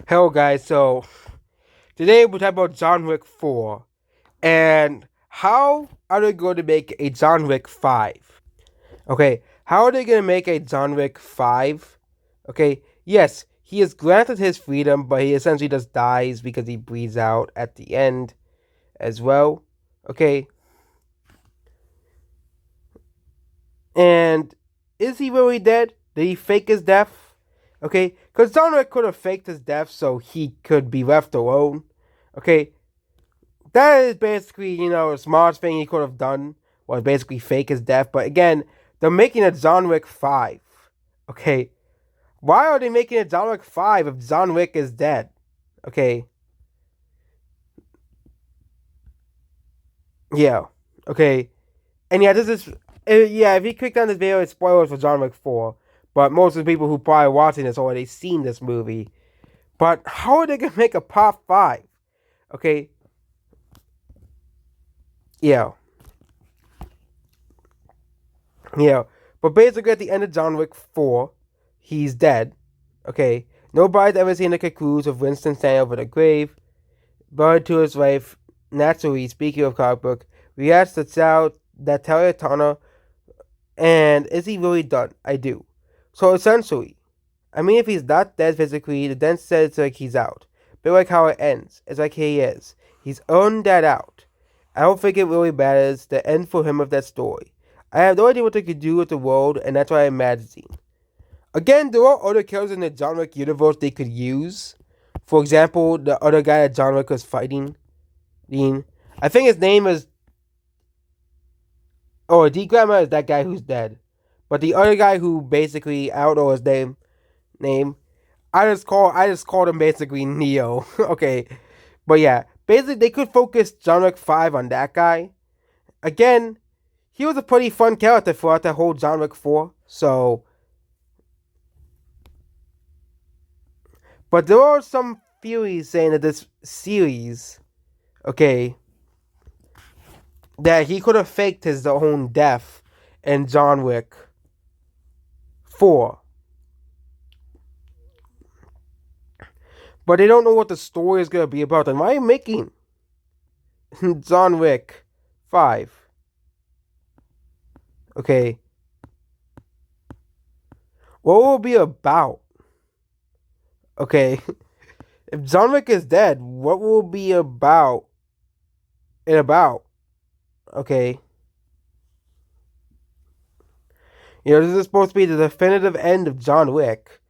Hello, guys. So today we're talking about John Wick 4 and how are they going to make a John Wick 5? Okay, how are they going to make a John Wick 5? Okay, yes, he is granted his freedom, but he essentially just dies because he bleeds out at the end as well. Okay, and is he really dead? Did he fake his death? Okay, because John Wick could have faked his death so he could be left alone. Okay, that is basically, the smartest thing he could have done was basically fake his death. But again, they're making a John Wick 5. Okay. Why are they making a John Wick 5 if John Wick is dead? Okay. Yeah. Okay. And yeah, this is. Yeah, if you click on this video, it's spoilers for John Wick 4. But most of the people who probably watching this already seen this movie. But how are they going to make a part 5? Okay. Yeah. Yeah. But basically, at the end of John Wick 4, he's dead. Okay. Nobody's ever seen a cruise of Winston standing over the grave. Buried to his wife, naturally, speaking of comic book, reacts to that Taratana, and is he really done? I do. So essentially, I mean, if he's not dead physically, the then says it's like he's out. But like how it ends, it's like he is. He's earned that out. I don't think it really matters the end for him of that story. I have no idea what they could do with the world, and that's why I'm magazine. Again, there are other characters in the John Wick universe they could use. For example, the other guy that John Wick was fighting, Dean. I think his name is. Oh, D. Grandma is that guy who's dead. But the other guy who basically, I don't know his name. I just called him basically Neo. Okay. But yeah, basically they could focus John Wick 5 on that guy. Again, he was a pretty fun character throughout that whole John Wick 4. So, but there are some theories saying that this series, okay, that he could have faked his own death in John Wick 4. But they don't know what the story is going to be about. And why are you making John Wick 5? Okay. What will it be about? Okay. If John Wick is dead, what will it be about it about? Okay. This is supposed to be the definitive end of John Wick.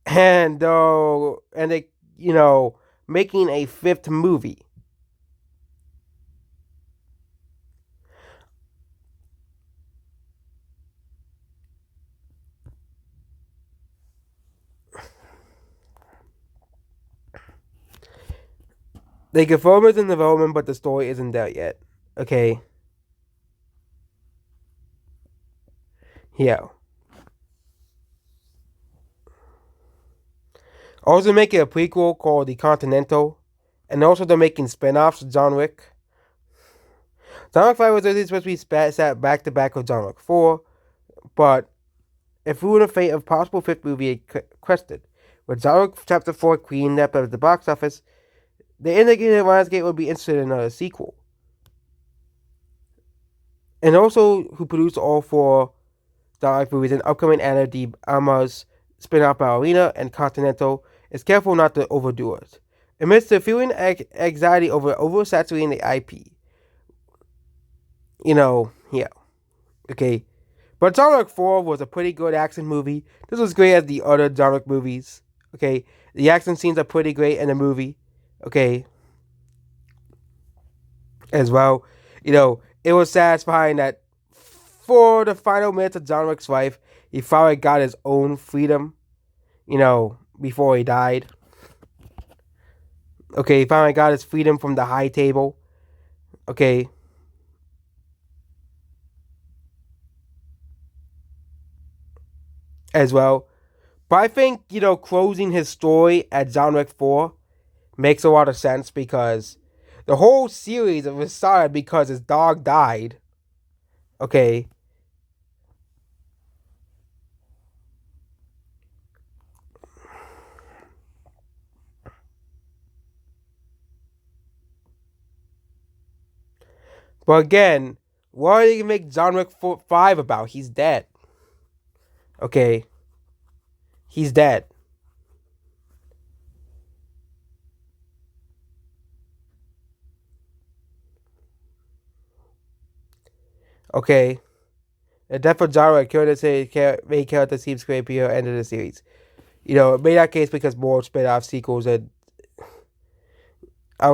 And they, making a fifth movie. They confirm it's in development, but the story isn't there yet. Okay. Yeah. Also making a prequel called The Continental. And also they're making spin-offs of John Wick. John Wick 5 was originally supposed to be sat back to back with John Wick 4. But if we were the fate of possible fifth movie requested, with John Wick Chapter 4 cleaned up at the box office, they indicated Lionsgate would be interested in a sequel. And also, who produced all four John Wick movies and upcoming Anna de Armas spin-off Ballerina and Continental is careful not to overdo it. Amidst the feeling anxiety over oversaturating the IP. Yeah. Okay. But John Wick 4 was a pretty good action movie. This was great as the other John Wick movies. Okay. The action scenes are pretty great in the movie. Okay. As well. It was satisfying that for the final minutes of John Wick's life, he finally got his own freedom, before he died. Okay, he finally got his freedom from the high table. Okay. As well. But I think, closing his story at John Wick 4 makes a lot of sense because the whole series was started because his dog died. Okay. But again, what are they gonna make John Wick 5 about? He's dead. Okay. He's dead. Okay. The death of John Wick killed the main character seems creepy at the end of the series. It made that case because more spin-off sequels are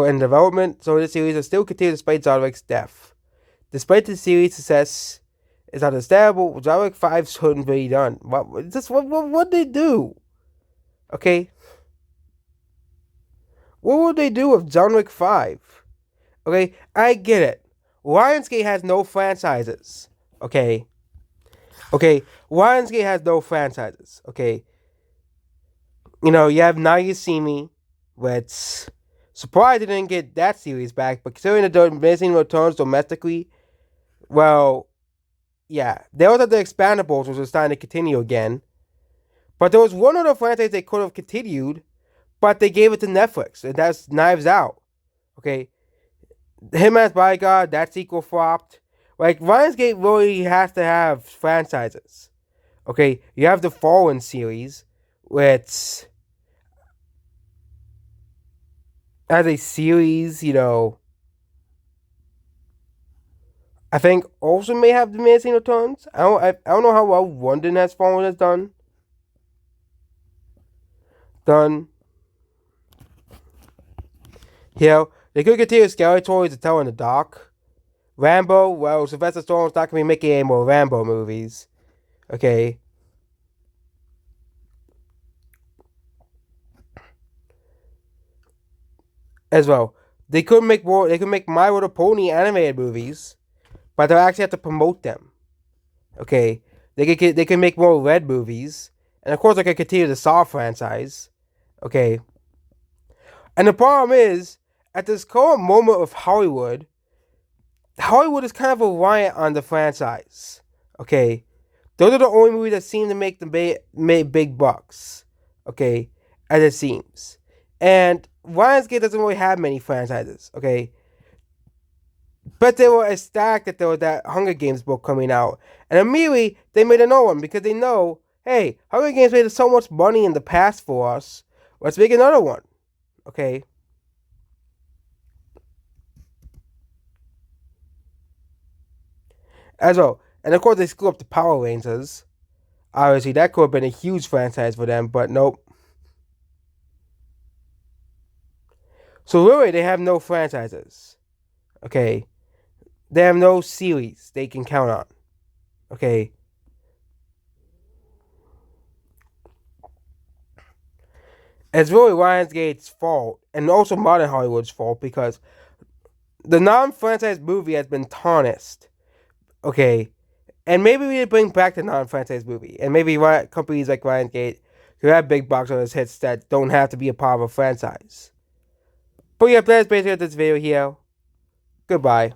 in development, so the series will still continue despite John Wick's death. Despite the series' success is understandable, John Wick 5 shouldn't be done. What they do? Okay? What would they do with John Wick 5? Okay? I get it. Lionsgate has no franchises. Okay? Okay? Lionsgate has no franchises. Okay? You have Now You See Me, which surprised they didn't get that series back, but considering the diminishing returns domestically, well, yeah. They also had the Expandables, which was starting to continue again. But there was one other franchise they could have continued, but they gave it to Netflix, and that's Knives Out. Okay? Hitman's Bodyguard, that sequel flopped. Like, Lionsgate really has to have franchises. Okay? You have the Fallen series, which as a series, I think also may have diminishing returns. I don't know how well London has Fallen has done. They could continue scary stories to tell in the dark. Rambo, well, Sylvester Stallone's not gonna be making any more Rambo movies. Okay. As well. They could make My Little Pony animated movies, but they'll actually have to promote them. Okay. They can make more Red movies. And of course they can continue the Saw franchise. Okay. And the problem is, at this current moment of Hollywood is kind of reliant on the franchise. Okay. Those are the only movies that seem to make big bucks. Okay. As it seems. And Lionsgate doesn't really have many franchises, okay? But they were ecstatic that there was that Hunger Games book coming out. And immediately, they made another one because they know, hey, Hunger Games made so much money in the past for us. Let's make another one, okay? As well. And of course, they screwed up the Power Rangers. Obviously, that could have been a huge franchise for them, but nope. So really, they have no franchises. Okay. They have no series they can count on. Okay. It's really Lionsgate's fault, and also modern Hollywood's fault, because the non-franchise movie has been tarnished. Okay. And maybe we need to bring back the non-franchise movie. And maybe companies like Lionsgate who have big box office hits that don't have to be a part of a franchise. But yeah, that's basically this video here. Goodbye.